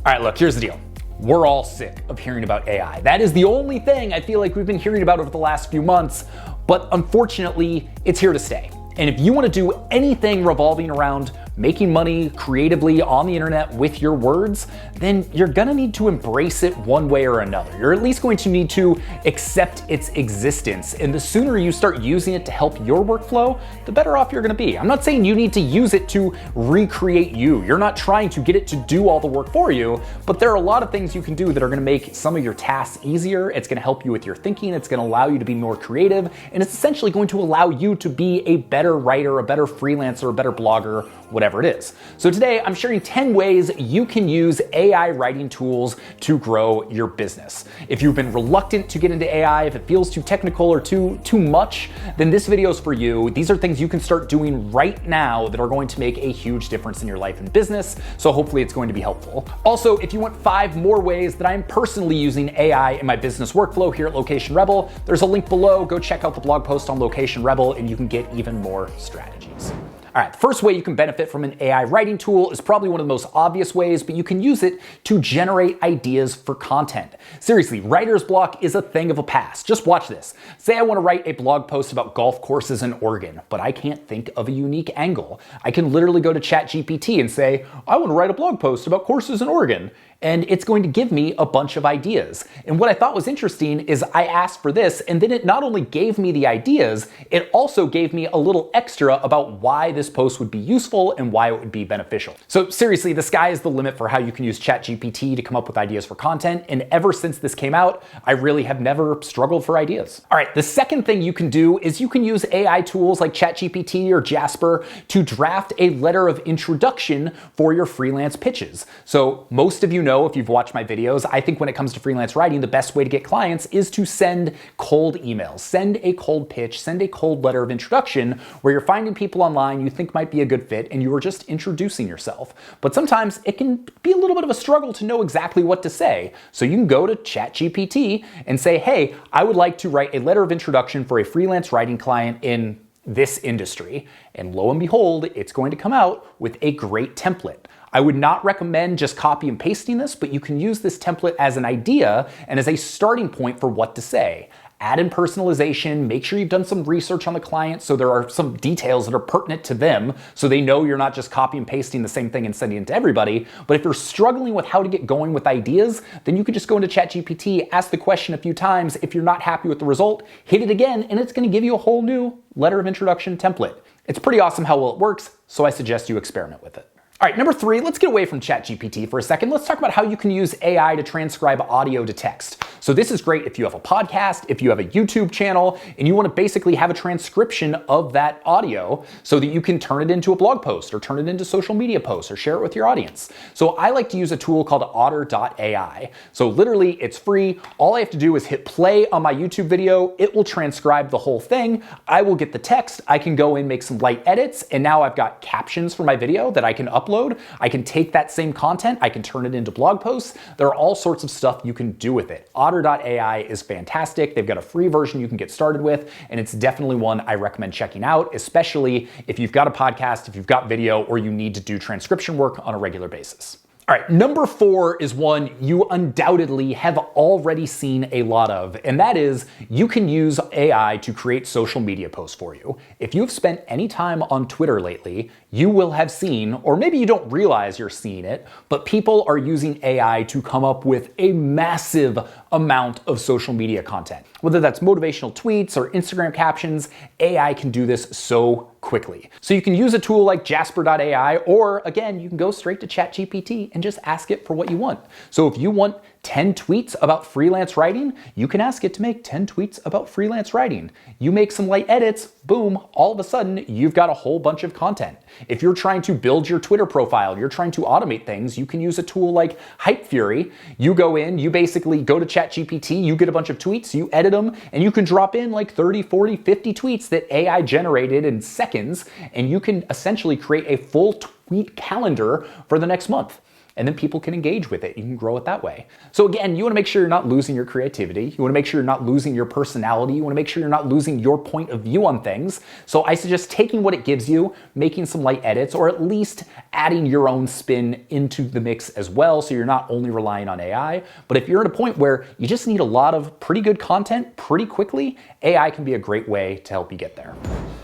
All right, look, here's the deal. We're all sick of hearing about AI. That is the only thing I feel like we've been hearing about over the last few months, but unfortunately, it's here to stay. And if you want to do anything revolving around making money creatively on the internet with your words, then you're gonna need to embrace it one way or another. You're at least going to need to accept its existence. And the sooner you start using it to help your workflow, the better off you're gonna be. I'm not saying you need to use it to recreate you. You're not trying to get it to do all the work for you, but there are a lot of things you can do that are gonna make some of your tasks easier. It's gonna help you with your thinking. It's gonna allow you to be more creative. And it's essentially going to allow you to be a better writer, a better freelancer, a better blogger, whatever it is. So today I'm sharing 10 ways you can use AI writing tools to grow your business. If you've been reluctant to get into AI, if it feels too technical or too much, then this video is for you. These are things you can start doing right now that are going to make a huge difference in your life and business. So hopefully it's going to be helpful. Also, if you want 5 more ways that I'm personally using AI in my business workflow here at Location Rebel, there's a link below. Go check out the blog post on Location Rebel and you can get even more strategies. All right, the first way you can benefit from an AI writing tool is probably one of the most obvious ways, but you can use it to generate ideas for content. Seriously, writer's block is a thing of the past. Just watch this. Say I want to write a blog post about golf courses in Oregon, but I can't think of a unique angle. I can literally go to ChatGPT and say, I want to write a blog post about courses in Oregon. And it's going to give me a bunch of ideas. And what I thought was interesting is I asked for this, and then it not only gave me the ideas, it also gave me a little extra about why this post would be useful and why it would be beneficial. So seriously, the sky is the limit for how you can use ChatGPT to come up with ideas for content. And ever since this came out, I really have never struggled for ideas. All right, the second thing you can do is you can use AI tools like ChatGPT or Jasper to draft a letter of introduction for your freelance pitches. So most of you know, if you've watched my videos, I think when it comes to freelance writing, the best way to get clients is to send cold emails, send a cold pitch, send a cold letter of introduction where you're finding people online you think might be a good fit and you are just introducing yourself. But sometimes it can be a little bit of a struggle to know exactly what to say. So you can go to ChatGPT and say, hey, I would like to write a letter of introduction for a freelance writing client in this industry. And lo and behold, it's going to come out with a great template. I would not recommend just copy and pasting this, but you can use this template as an idea and as a starting point for what to say. Add in personalization, make sure you've done some research on the client so there are some details that are pertinent to them so they know you're not just copy and pasting the same thing and sending it to everybody. But if you're struggling with how to get going with ideas, then you could just go into ChatGPT, ask the question a few times. If you're not happy with the result, hit it again, and it's gonna give you a whole new letter of introduction template. It's pretty awesome how well it works, so I suggest you experiment with it. All right, number 3, let's get away from ChatGPT for a second. Let's talk about how you can use AI to transcribe audio to text. So this is great if you have a podcast, if you have a YouTube channel, and you want to basically have a transcription of that audio so that you can turn it into a blog post or turn it into social media posts or share it with your audience. So I like to use a tool called otter.ai. So literally it's free. All I have to do is hit play on my YouTube video. It will transcribe the whole thing. I will get the text. I can go in, make some light edits, and now I've got captions for my video that I can upload. I can take that same content, I can turn it into blog posts. There are all sorts of stuff you can do with it. Otter.ai is fantastic. They've got a free version you can get started with, and it's definitely one I recommend checking out, especially if you've got a podcast, if you've got video, or you need to do transcription work on a regular basis. All right, number 4 is one you undoubtedly have already seen a lot of, and that is you can use AI to create social media posts for you. If you've spent any time on Twitter lately, you will have seen, or maybe you don't realize you're seeing it, but people are using AI to come up with a massive amount of social media content. Whether that's motivational tweets or Instagram captions, AI can do this so quickly. So you can use a tool like Jasper.ai, or again, you can go straight to ChatGPT and just ask it for what you want. So if you want 10 tweets about freelance writing, you can ask it to make 10 tweets about freelance writing. You make some light edits, boom, all of a sudden you've got a whole bunch of content. If you're trying to build your Twitter profile, you're trying to automate things, you can use a tool like Hype Fury. You go in, you basically go to ChatGPT, you get a bunch of tweets, you edit them, and you can drop in like 30, 40, 50 tweets that AI generated in seconds, and you can essentially create a full tweet calendar for the next month. and then people can engage with it. You can grow it that way. So again, you want to make sure you're not losing your creativity. You want to make sure you're not losing your personality. You want to make sure you're not losing your point of view on things. So I suggest taking what it gives you, making some light edits, or at least adding your own spin into the mix as well, so you're not only relying on AI. But if you're at a point where you just need a lot of pretty good content pretty quickly, AI can be a great way to help you get there.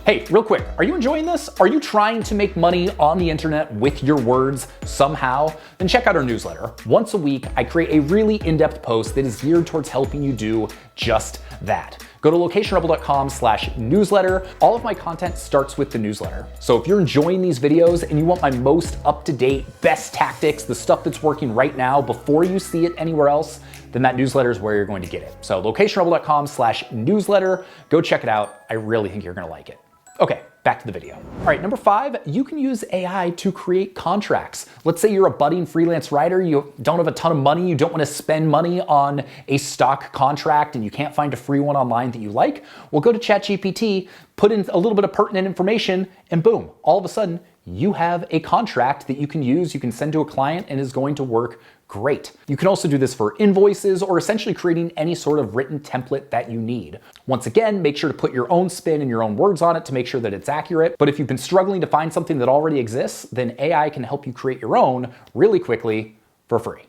Hey, real quick, are you enjoying this? Are you trying to make money on the internet with your words somehow? Then check out our newsletter. Once a week, I create a really in-depth post that is geared towards helping you do just that. Go to locationrebel.com/newsletter. All of my content starts with the newsletter. So if you're enjoying these videos and you want my most up-to-date, best tactics, the stuff that's working right now before you see it anywhere else, then that newsletter is where you're going to get it. So locationrebel.com/newsletter. Go check it out. I really think you're going to like it. Okay, back to the video. All right, number 5, you can use AI to create contracts. Let's say you're a budding freelance writer, you don't have a ton of money, you don't want to spend money on a stock contract, and you can't find a free one online that you like. Well, go to ChatGPT, put in a little bit of pertinent information, and boom, all of a sudden, you have a contract that you can use, you can send to a client, and is going to work great. You can also do this for invoices or essentially creating any sort of written template that you need. Once again, make sure to put your own spin and your own words on it to make sure that it's accurate. But if you've been struggling to find something that already exists, then AI can help you create your own really quickly for free.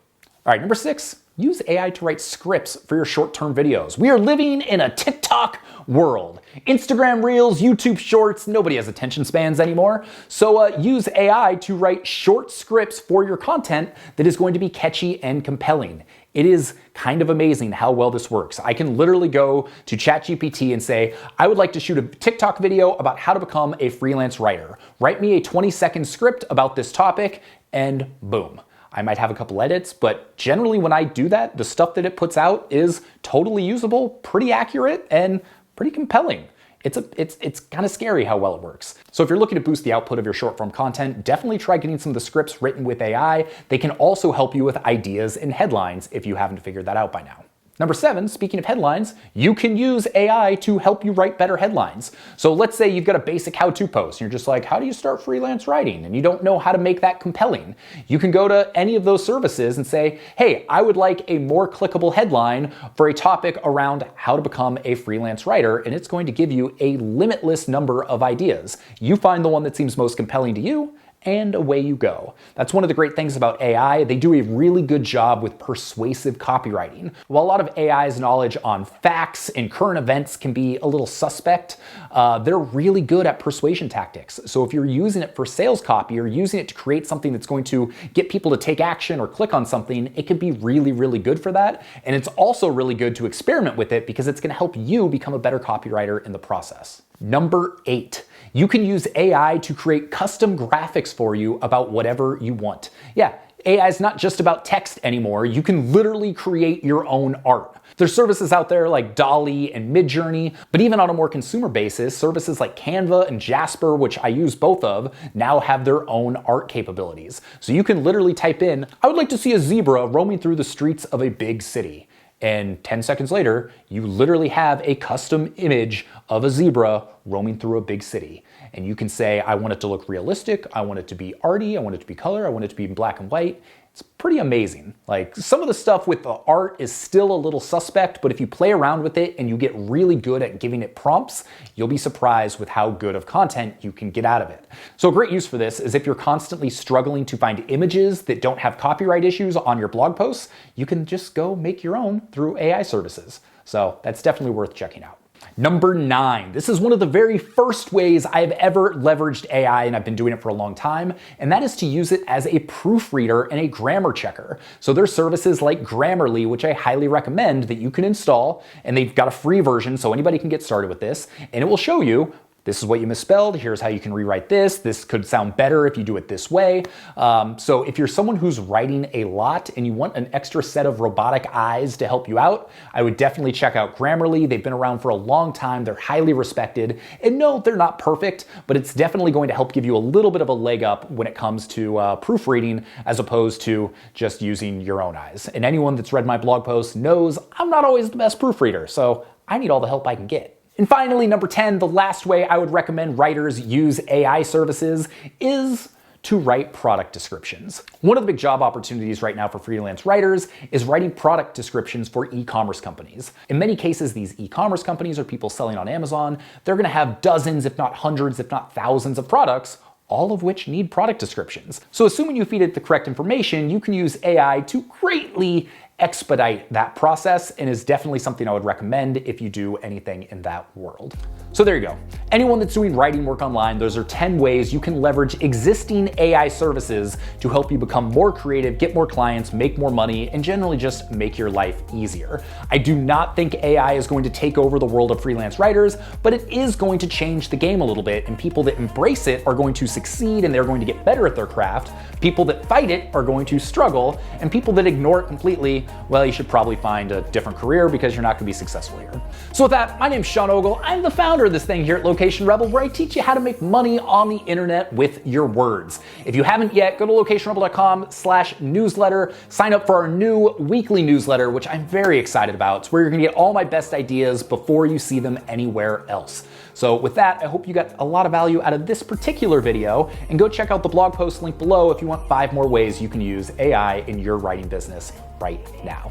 All right, number 6, use AI to write scripts for your short-term videos. We are living in a TikTok world. Instagram Reels, YouTube Shorts, nobody has attention spans anymore. So use AI to write short scripts for your content that is going to be catchy and compelling. It is kind of amazing how well this works. I can literally go to ChatGPT and say, I would like to shoot a TikTok video about how to become a freelance writer. Write me a 20-second script about this topic, and boom. I might have a couple edits, but generally when I do that, the stuff that it puts out is totally usable, pretty accurate, and pretty compelling. It's kind of scary how well it works. So if you're looking to boost the output of your short form content, definitely try getting some of the scripts written with AI. They can also help you with ideas and headlines if you haven't figured that out by now. Number 7, speaking of headlines, you can use AI to help you write better headlines. So let's say you've got a basic how-to post and you're just like, how do you start freelance writing? And you don't know how to make that compelling. You can go to any of those services and say, hey, I would like a more clickable headline for a topic around how to become a freelance writer. And it's going to give you a limitless number of ideas. You find the one that seems most compelling to you, and away you go. That's one of the great things about AI. They do a really good job with persuasive copywriting. While a lot of AI's knowledge on facts and current events can be a little suspect, they're really good at persuasion tactics. So if you're using it for sales copy or using it to create something that's going to get people to take action or click on something, it can be really, really good for that. And it's also really good to experiment with it because it's going to help you become a better copywriter in the process. Number 8. You can use AI to create custom graphics for you about whatever you want. Yeah, AI is not just about text anymore. You can literally create your own art. There's services out there like Dolly and Midjourney, but even on a more consumer basis, services like Canva and Jasper, which I use both of, now have their own art capabilities. So you can literally type in, I would like to see a zebra roaming through the streets of a big city. And 10 seconds later, you literally have a custom image of a zebra roaming through a big city. And you can say, I want it to look realistic, I want it to be arty, I want it to be color, I want it to be in black and white. It's pretty amazing. Like, some of the stuff with the art is still a little suspect, but if you play around with it and you get really good at giving it prompts, you'll be surprised with how good of content you can get out of it. So a great use for this is if you're constantly struggling to find images that don't have copyright issues on your blog posts, you can just go make your own through AI services. So that's definitely worth checking out. Number 9, this is one of the very first ways I've ever leveraged AI, and I've been doing it for a long time, and that is to use it as a proofreader and a grammar checker. So there's services like Grammarly, which I highly recommend that you can install, and they've got a free version so anybody can get started with this, and it will show you this is what you misspelled, here's how you can rewrite this could sound better if you do it this way. So if you're someone who's writing a lot and you want an extra set of robotic eyes to help you out, I would definitely check out Grammarly. They've been around for a long time, they're highly respected, and no, they're not perfect, but it's definitely going to help give you a little bit of a leg up when it comes to proofreading as opposed to just using your own eyes. And anyone that's read my blog posts knows I'm not always the best proofreader, so I need all the help I can get. And finally, number 10, the last way I would recommend writers use AI services is to write product descriptions. One of the big job opportunities right now for freelance writers is writing product descriptions for e-commerce companies. In many cases, these e-commerce companies are people selling on Amazon. They're going to have dozens, if not hundreds, if not thousands of products, all of which need product descriptions. So assuming you feed it the correct information, you can use AI to greatly expedite that process, and is definitely something I would recommend if you do anything in that world. So there you go. Anyone that's doing writing work online, those are 10 ways you can leverage existing AI services to help you become more creative, get more clients, make more money, and generally just make your life easier. I do not think AI is going to take over the world of freelance writers, but it is going to change the game a little bit, and people that embrace it are going to succeed and they're going to get better at their craft. People that fight it are going to struggle, and people that ignore it completely, well, you should probably find a different career because you're not going to be successful here. So with that, my name's Sean Ogle. I'm the founder of this thing here at Location Rebel, where I teach you how to make money on the internet with your words. If you haven't yet, go to locationrebel.com/newsletter, sign up for our new weekly newsletter, which I'm very excited about. It's where you're going to get all my best ideas before you see them anywhere else. So with that, I hope you got a lot of value out of this particular video, and go check out the blog post link below if you want 5 more ways you can use AI in your writing business right now.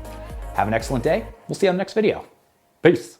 Have an excellent day. We'll see you on the next video. Peace.